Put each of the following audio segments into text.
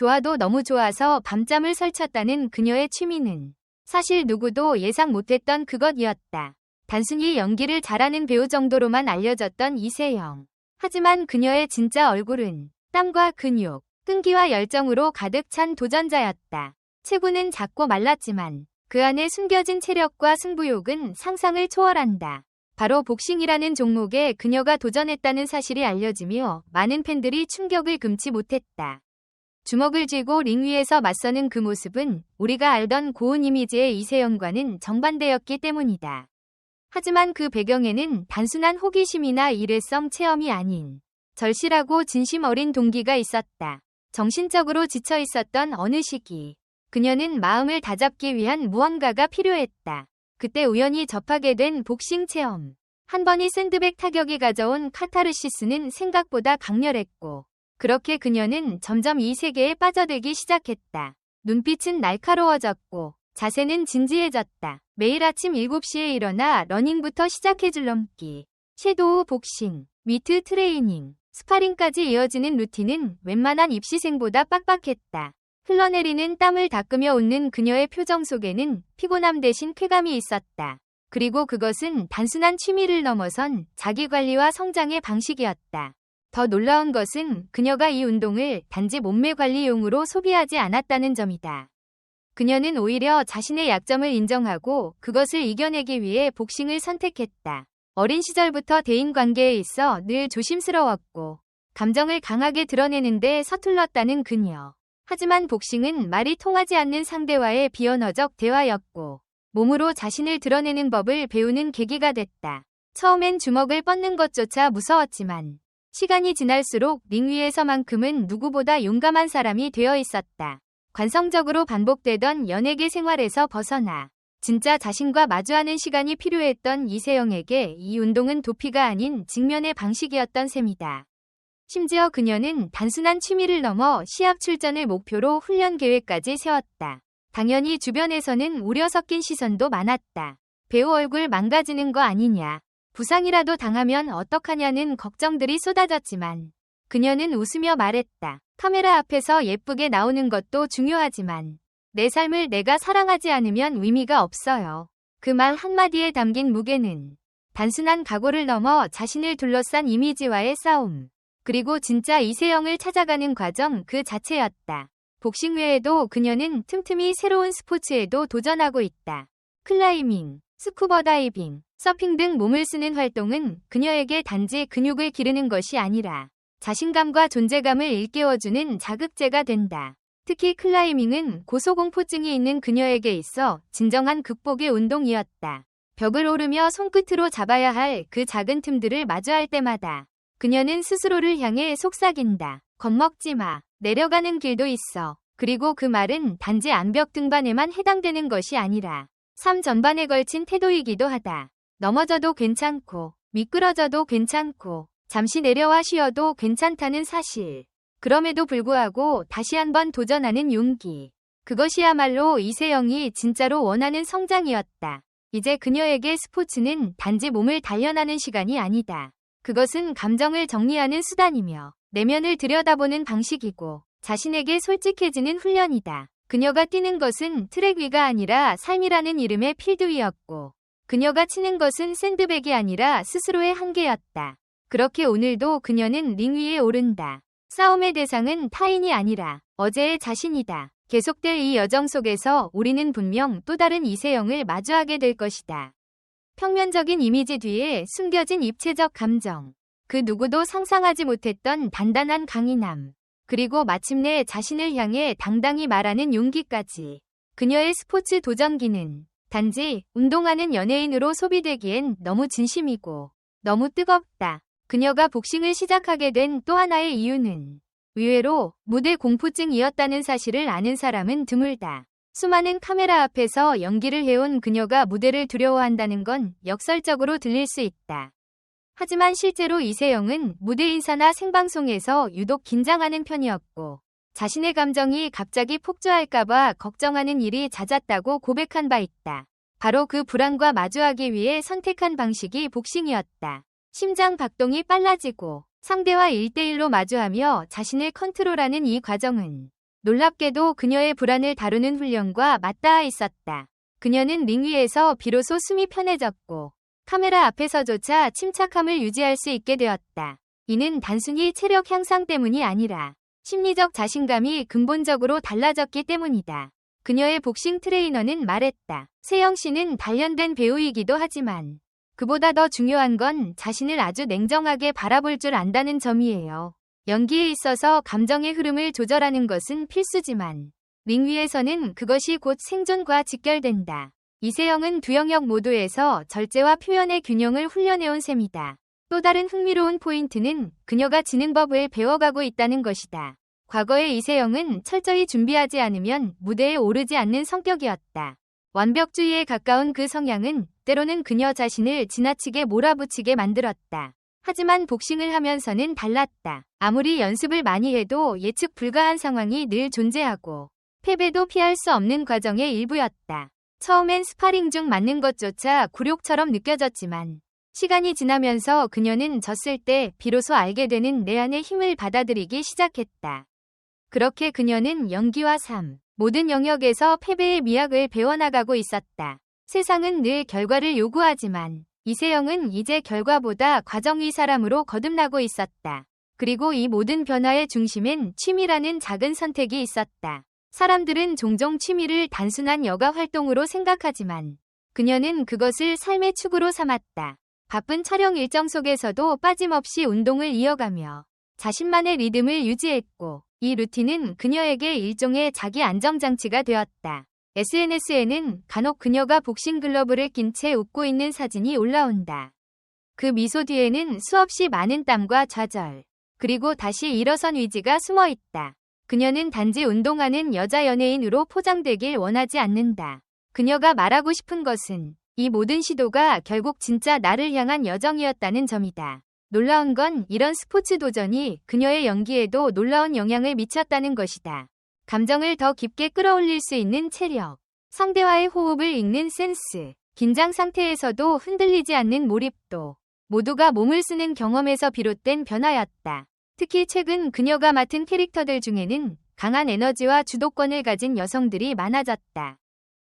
좋아도 너무 좋아서 밤잠을 설쳤다는 그녀의 취미는 사실 누구도 예상 못했던 그것이었다. 단순히 연기를 잘하는 배우 정도로만 알려졌던 이세영. 하지만 그녀의 진짜 얼굴은 땀과 근육, 끈기와 열정으로 가득 찬 도전자였다. 체구는 작고 말랐지만 그 안에 숨겨진 체력과 승부욕은 상상을 초월한다. 바로 복싱이라는 종목에 그녀가 도전했다는 사실이 알려지며 많은 팬들이 충격을 금치 못했다. 주먹을 쥐고 링 위에서 맞서는 그 모습은 우리가 알던 고운 이미지의 이세영과는 정반대였기 때문이다. 하지만 그 배경에는 단순한 호기심이나 일회성 체험이 아닌 절실하고 진심 어린 동기가 있었다. 정신적으로 지쳐 있었던 어느 시기, 그녀는 마음을 다잡기 위한 무언가가 필요했다. 그때 우연히 접하게 된 복싱 체험. 한 번의 샌드백 타격이 가져온 카타르시스는 생각보다 강렬했고, 그렇게 그녀는 점점 이 세계에 빠져들기 시작했다. 눈빛은 날카로워졌고 자세는 진지해졌다. 매일 아침 7시에 일어나 러닝부터 시작해 줄넘기, 섀도우 복싱, 미트 트레이닝, 스파링까지 이어지는 루틴은 웬만한 입시생보다 빡빡했다. 흘러내리는 땀을 닦으며 웃는 그녀의 표정 속에는 피곤함 대신 쾌감이 있었다. 그리고 그것은 단순한 취미를 넘어선 자기관리와 성장의 방식이었다. 더 놀라운 것은 그녀가 이 운동을 단지 몸매 관리용으로 소비하지 않았다는 점이다. 그녀는 오히려 자신의 약점을 인정하고 그것을 이겨내기 위해 복싱을 선택했다. 어린 시절부터 대인관계에 있어 늘 조심스러웠고 감정을 강하게 드러내는데 서툴렀다는 그녀. 하지만 복싱은 말이 통하지 않는 상대와의 비언어적 대화였고 몸으로 자신을 드러내는 법을 배우는 계기가 됐다. 처음엔 주먹을 뻗는 것조차 무서웠지만 시간이 지날수록 링 위에서만큼은 누구보다 용감한 사람이 되어 있었다. 관성적으로 반복되던 연예계 생활에서 벗어나 진짜 자신과 마주하는 시간이 필요했던 이세영에게 이 운동은 도피가 아닌 직면의 방식이었던 셈이다. 심지어 그녀는 단순한 취미를 넘어 시합 출전을 목표로 훈련 계획까지 세웠다. 당연히 주변에서는 우려 섞인 시선도 많았다. 배우 얼굴 망가지는 거 아니냐, 부상이라도 당하면 어떡하냐는 걱정들이 쏟아졌지만 그녀는 웃으며 말했다. 카메라 앞에서 예쁘게 나오는 것도 중요하지만 내 삶을 내가 사랑하지 않으면 의미가 없어요. 그 말 한마디에 담긴 무게는 단순한 각오를 넘어 자신을 둘러싼 이미지와의 싸움, 그리고 진짜 이세영을 찾아가는 과정 그 자체였다. 복싱 외에도 그녀는 틈틈이 새로운 스포츠에도 도전하고 있다. 클라이밍, 스쿠버 다이빙, 서핑 등 몸을 쓰는 활동은 그녀에게 단지 근육을 기르는 것이 아니라 자신감과 존재감을 일깨워주는 자극제가 된다. 특히 클라이밍은 고소공포증이 있는 그녀에게 있어 진정한 극복의 운동이었다. 벽을 오르며 손끝으로 잡아야 할 그 작은 틈들을 마주할 때마다 그녀는 스스로를 향해 속삭인다. 겁먹지 마. 내려가는 길도 있어. 그리고 그 말은 단지 암벽 등반에만 해당되는 것이 아니라 삶 전반에 걸친 태도이기도 하다. 넘어져도 괜찮고 미끄러져도 괜찮고 잠시 내려와 쉬어도 괜찮다는 사실. 그럼에도 불구하고 다시 한번 도전하는 용기. 그것이야말로 이세영이 진짜로 원하는 성장이었다. 이제 그녀에게 스포츠는 단지 몸을 단련하는 시간이 아니다. 그것은 감정을 정리하는 수단이며 내면을 들여다보는 방식이고 자신에게 솔직해지는 훈련이다. 그녀가 뛰는 것은 트랙 위가 아니라 삶이라는 이름의 필드 위였고 그녀가 치는 것은 샌드백이 아니라 스스로의 한계였다. 그렇게 오늘도 그녀는 링 위에 오른다. 싸움의 대상은 타인이 아니라 어제의 자신이다. 계속될 이 여정 속에서 우리는 분명 또 다른 이세영을 마주하게 될 것이다. 평면적인 이미지 뒤에 숨겨진 입체적 감정. 그 누구도 상상하지 못했던 단단한 강인함. 그리고 마침내 자신을 향해 당당히 말하는 용기까지. 그녀의 스포츠 도전기는 단지 운동하는 연예인으로 소비되기엔 너무 진심이고 너무 뜨겁다. 그녀가 복싱을 시작하게 된 또 하나의 이유는 의외로 무대 공포증이었다는 사실을 아는 사람은 드물다. 수많은 카메라 앞에서 연기를 해온 그녀가 무대를 두려워한다는 건 역설적으로 들릴 수 있다. 하지만 실제로 이세영은 무대 인사나 생방송에서 유독 긴장하는 편이었고 자신의 감정이 갑자기 폭주할까봐 걱정하는 일이 잦았다고 고백한 바 있다. 바로 그 불안과 마주하기 위해 선택한 방식이 복싱이었다. 심장 박동이 빨라지고 상대와 1대1로 마주하며 자신을 컨트롤하는 이 과정은 놀랍게도 그녀의 불안을 다루는 훈련과 맞닿아 있었다. 그녀는 링 위에서 비로소 숨이 편해졌고 카메라 앞에서조차 침착함을 유지할 수 있게 되었다. 이는 단순히 체력 향상 때문이 아니라 심리적 자신감이 근본적으로 달라졌기 때문이다. 그녀의 복싱 트레이너는 말했다. 세영 씨는 단련된 배우이기도 하지만 그보다 더 중요한 건 자신을 아주 냉정하게 바라볼 줄 안다는 점이에요. 연기에 있어서 감정의 흐름을 조절하는 것은 필수지만 링 위에서는 그것이 곧 생존과 직결된다. 이세영은 두 영역 모두에서 절제와 표현의 균형을 훈련해온 셈이다. 또 다른 흥미로운 포인트는 그녀가 지는 법을 배워가고 있다는 것이다. 과거의 이세영은 철저히 준비하지 않으면 무대에 오르지 않는 성격이었다. 완벽주의에 가까운 그 성향은 때로는 그녀 자신을 지나치게 몰아붙이게 만들었다. 하지만 복싱을 하면서는 달랐다. 아무리 연습을 많이 해도 예측 불가한 상황이 늘 존재하고 패배도 피할 수 없는 과정의 일부였다. 처음엔 스파링 중 맞는 것조차 굴욕처럼 느껴졌지만 시간이 지나면서 그녀는 졌을 때 비로소 알게 되는 내 안의 힘을 받아들이기 시작했다. 그렇게 그녀는 연기와 삶, 모든 영역에서 패배의 미학을 배워나가고 있었다. 세상은 늘 결과를 요구하지만 이세영은 이제 결과보다 과정 위 사람으로 거듭나고 있었다. 그리고 이 모든 변화의 중심엔 취미라는 작은 선택이 있었다. 사람들은 종종 취미를 단순한 여가 활동으로 생각하지만 그녀는 그것을 삶의 축으로 삼았다. 바쁜 촬영 일정 속에서도 빠짐없이 운동을 이어가며 자신만의 리듬을 유지했고 이 루틴은 그녀에게 일종의 자기 안정장치가 되었다. SNS에는 간혹 그녀가 복싱 글러브를 낀 채 웃고 있는 사진이 올라온다. 그 미소 뒤에는 수없이 많은 땀과 좌절, 그리고 다시 일어선 의지가 숨어 있다. 그녀는 단지 운동하는 여자 연예인으로 포장되길 원하지 않는다. 그녀가 말하고 싶은 것은 이 모든 시도가 결국 진짜 나를 향한 여정이었다는 점이다. 놀라운 건 이런 스포츠 도전이 그녀의 연기에도 놀라운 영향을 미쳤다는 것이다. 감정을 더 깊게 끌어올릴 수 있는 체력, 상대와의 호흡을 읽는 센스, 긴장 상태에서도 흔들리지 않는 몰입도, 모두가 몸을 쓰는 경험에서 비롯된 변화였다. 특히 최근 그녀가 맡은 캐릭터들 중에는 강한 에너지와 주도권을 가진 여성들이 많아졌다.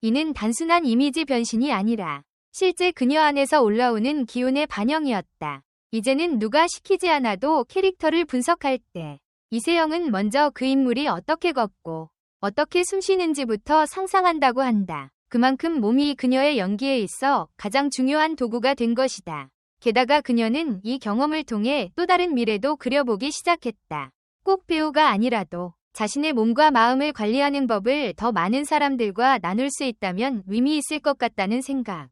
이는 단순한 이미지 변신이 아니라 실제 그녀 안에서 올라오는 기운의 반영이었다. 이제는 누가 시키지 않아도 캐릭터를 분석할 때 이세영은 먼저 그 인물이 어떻게 걷고 어떻게 숨쉬는지부터 상상한다고 한다. 그만큼 몸이 그녀의 연기에 있어 가장 중요한 도구가 된 것이다. 게다가 그녀는 이 경험을 통해 또 다른 미래도 그려보기 시작했다. 꼭 배우가 아니라도 자신의 몸과 마음을 관리하는 법을 더 많은 사람들과 나눌 수 있다면 의미 있을 것 같다는 생각.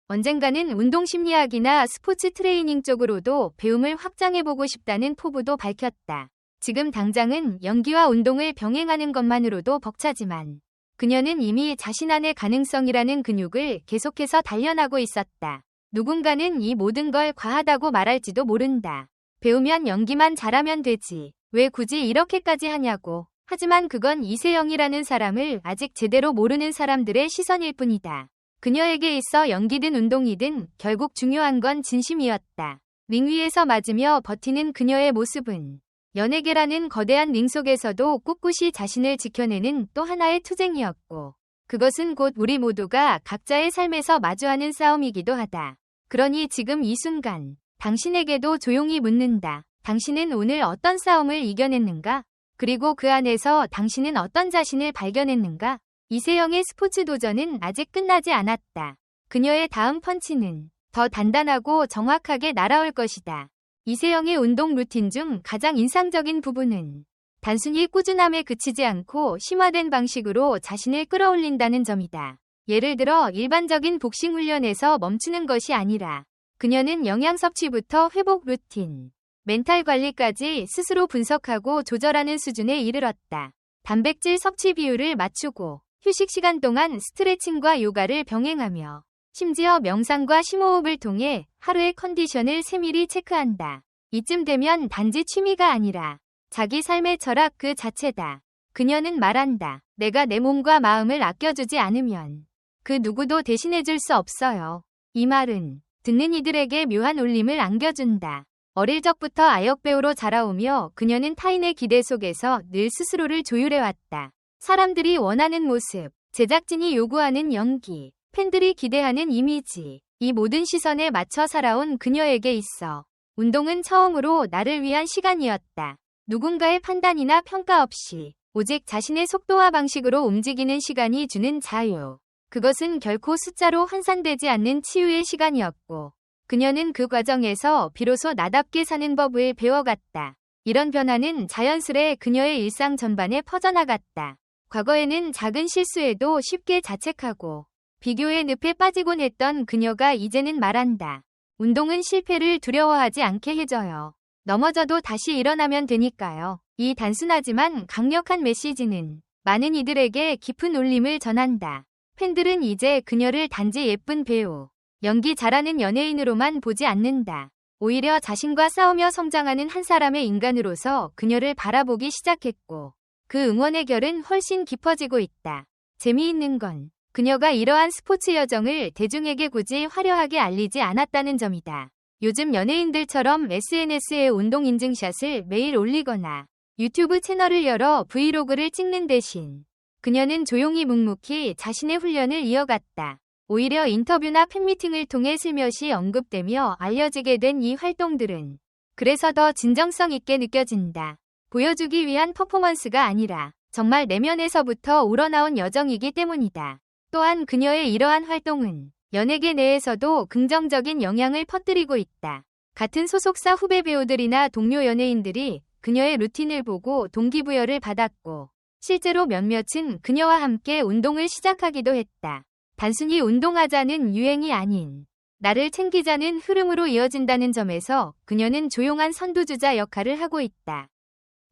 언젠가는 운동심리학이나 스포츠 트레이닝 쪽으로도 배움을 확장해보고 싶다는 포부도 밝혔다. 지금 당장은 연기와 운동을 병행하는 것만으로도 벅차지만 그녀는 이미 자신 안의 가능성이라는 근육을 계속해서 단련하고 있었다. 누군가는 이 모든 걸 과하다고 말할지도 모른다. 배우면 연기만 잘하면 되지. 왜 굳이 이렇게까지 하냐고. 하지만 그건 이세영이라는 사람을 아직 제대로 모르는 사람들의 시선일 뿐이다. 그녀에게 있어 연기든 운동이든 결국 중요한 건 진심이었다. 링 위에서 맞으며 버티는 그녀의 모습은 연예계라는 거대한 링 속에서도 꿋꿋이 자신을 지켜내는 또 하나의 투쟁이었고 그것은 곧 우리 모두가 각자의 삶에서 마주하는 싸움이기도 하다. 그러니 지금 이 순간 당신에게도 조용히 묻는다. 당신은 오늘 어떤 싸움을 이겨냈는가? 그리고 그 안에서 당신은 어떤 자신을 발견했는가? 이세영의 스포츠 도전은 아직 끝나지 않았다. 그녀의 다음 펀치는 더 단단하고 정확하게 날아올 것이다. 이세영의 운동 루틴 중 가장 인상적인 부분은 단순히 꾸준함에 그치지 않고 심화된 방식으로 자신을 끌어올린다는 점이다. 예를 들어 일반적인 복싱 훈련에서 멈추는 것이 아니라 그녀는 영양 섭취부터 회복 루틴, 멘탈 관리까지 스스로 분석하고 조절하는 수준에 이르렀다. 단백질 섭취 비율을 맞추고 휴식 시간 동안 스트레칭과 요가를 병행하며 심지어 명상과 심호흡을 통해 하루의 컨디션을 세밀히 체크한다. 이쯤 되면 단지 취미가 아니라 자기 삶의 철학 그 자체다. 그녀는 말한다. 내가 내 몸과 마음을 아껴주지 않으면 그 누구도 대신해줄 수 없어요. 이 말은 듣는 이들에게 묘한 울림을 안겨준다. 어릴 적부터 아역 배우로 자라오며 그녀는 타인의 기대 속에서 늘 스스로를 조율해왔다. 사람들이 원하는 모습, 제작진이 요구하는 연기, 팬들이 기대하는 이미지, 이 모든 시선에 맞춰 살아온 그녀에게 있어 운동은 처음으로 나를 위한 시간이었다. 누군가의 판단이나 평가 없이 오직 자신의 속도와 방식으로 움직이는 시간이 주는 자유. 그것은 결코 숫자로 환산되지 않는 치유의 시간이었고 그녀는 그 과정에서 비로소 나답게 사는 법을 배워갔다. 이런 변화는 자연스레 그녀의 일상 전반에 퍼져나갔다. 과거에는 작은 실수에도 쉽게 자책하고 비교의 늪에 빠지곤 했던 그녀가 이제는 말한다. 운동은 실패를 두려워하지 않게 해줘요. 넘어져도 다시 일어나면 되니까요. 이 단순하지만 강력한 메시지는 많은 이들에게 깊은 울림을 전한다. 팬들은 이제 그녀를 단지 예쁜 배우, 연기 잘하는 연예인으로만 보지 않는다. 오히려 자신과 싸우며 성장하는 한 사람의 인간으로서 그녀를 바라보기 시작했고 그 응원의 결은 훨씬 깊어지고 있다. 재미있는 건 그녀가 이러한 스포츠 여정을 대중에게 굳이 화려하게 알리지 않았다는 점이다. 요즘 연예인들처럼 SNS에 운동 인증샷을 매일 올리거나 유튜브 채널을 열어 브이로그를 찍는 대신 그녀는 조용히 묵묵히 자신의 훈련을 이어갔다. 오히려 인터뷰나 팬미팅을 통해 슬며시 언급되며 알려지게 된 이 활동들은 그래서 더 진정성 있게 느껴진다. 보여주기 위한 퍼포먼스가 아니라 정말 내면에서부터 우러나온 여정이기 때문이다. 또한 그녀의 이러한 활동은 연예계 내에서도 긍정적인 영향을 퍼뜨리고 있다. 같은 소속사 후배 배우들이나 동료 연예인들이 그녀의 루틴을 보고 동기부여를 받았고 실제로 몇몇은 그녀와 함께 운동을 시작하기도 했다. 단순히 운동하자는 유행이 아닌 나를 챙기자는 흐름으로 이어진다는 점에서 그녀는 조용한 선두주자 역할을 하고 있다.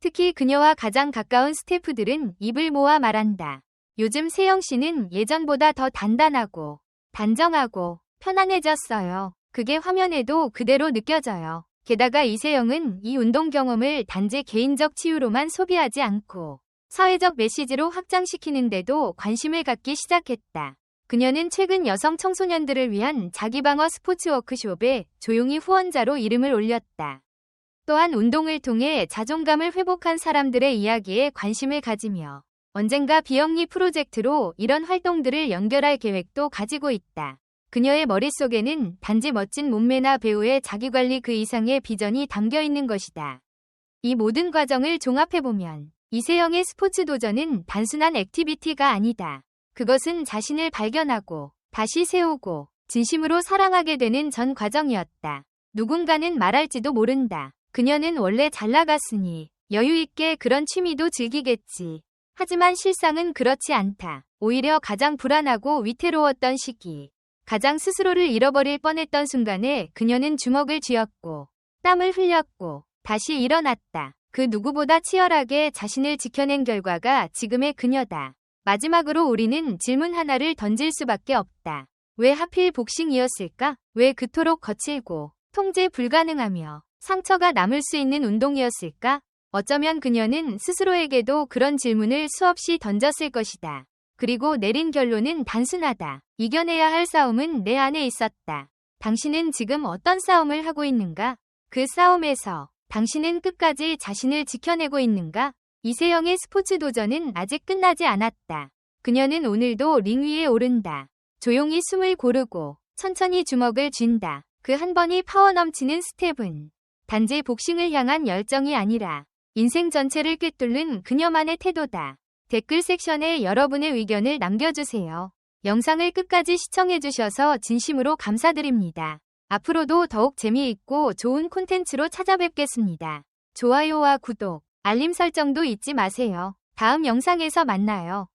특히 그녀와 가장 가까운 스태프들은 입을 모아 말한다. 요즘 세영 씨는 예전보다 더 단단하고 단정하고 편안해졌어요. 그게 화면에도 그대로 느껴져요. 게다가 이세영은 이 운동 경험을 단지 개인적 치유로만 소비하지 않고 사회적 메시지로 확장시키는데도 관심을 갖기 시작했다. 그녀는 최근 여성 청소년들을 위한 자기방어 스포츠 워크숍에 조용히 후원자로 이름을 올렸다. 또한 운동을 통해 자존감을 회복한 사람들의 이야기에 관심을 가지며 언젠가 비영리 프로젝트로 이런 활동들을 연결할 계획도 가지고 있다. 그녀의 머릿속에는 단지 멋진 몸매나 배우의 자기관리 그 이상의 비전이 담겨 있는 것이다. 이 모든 과정을 종합해보면 이세영의 스포츠 도전은 단순한 액티비티가 아니다. 그것은 자신을 발견하고 다시 세우고 진심으로 사랑하게 되는 전 과정이었다. 누군가는 말할지도 모른다. 그녀는 원래 잘 나갔으니 여유 있게 그런 취미도 즐기겠지. 하지만 실상은 그렇지 않다. 오히려 가장 불안하고 위태로웠던 시기, 가장 스스로를 잃어버릴 뻔했던 순간에 그녀는 주먹을 쥐었고 땀을 흘렸고 다시 일어났다. 그 누구보다 치열하게 자신을 지켜낸 결과가 지금의 그녀다. 마지막으로 우리는 질문 하나를 던질 수밖에 없다. 왜 하필 복싱이었을까? 왜 그토록 거칠고 통제 불가능하며 상처가 남을 수 있는 운동이었을까? 어쩌면 그녀는 스스로에게도 그런 질문을 수없이 던졌을 것이다. 그리고 내린 결론은 단순하다. 이겨내야 할 싸움은 내 안에 있었다. 당신은 지금 어떤 싸움을 하고 있는가? 그 싸움에서 당신은 끝까지 자신을 지켜내고 있는가? 이세영의 스포츠 도전은 아직 끝나지 않았다. 그녀는 오늘도 링 위에 오른다. 조용히 숨을 고르고 천천히 주먹을 쥔다. 그 한 번이 파워 넘치는 스텝은 단지 복싱을 향한 열정이 아니라 인생 전체를 꿰뚫는 그녀만의 태도다. 댓글 섹션에 여러분의 의견을 남겨주세요. 영상을 끝까지 시청해주셔서 진심으로 감사드립니다. 앞으로도 더욱 재미있고 좋은 콘텐츠로 찾아뵙겠습니다. 좋아요와 구독, 알림 설정도 잊지 마세요. 다음 영상에서 만나요.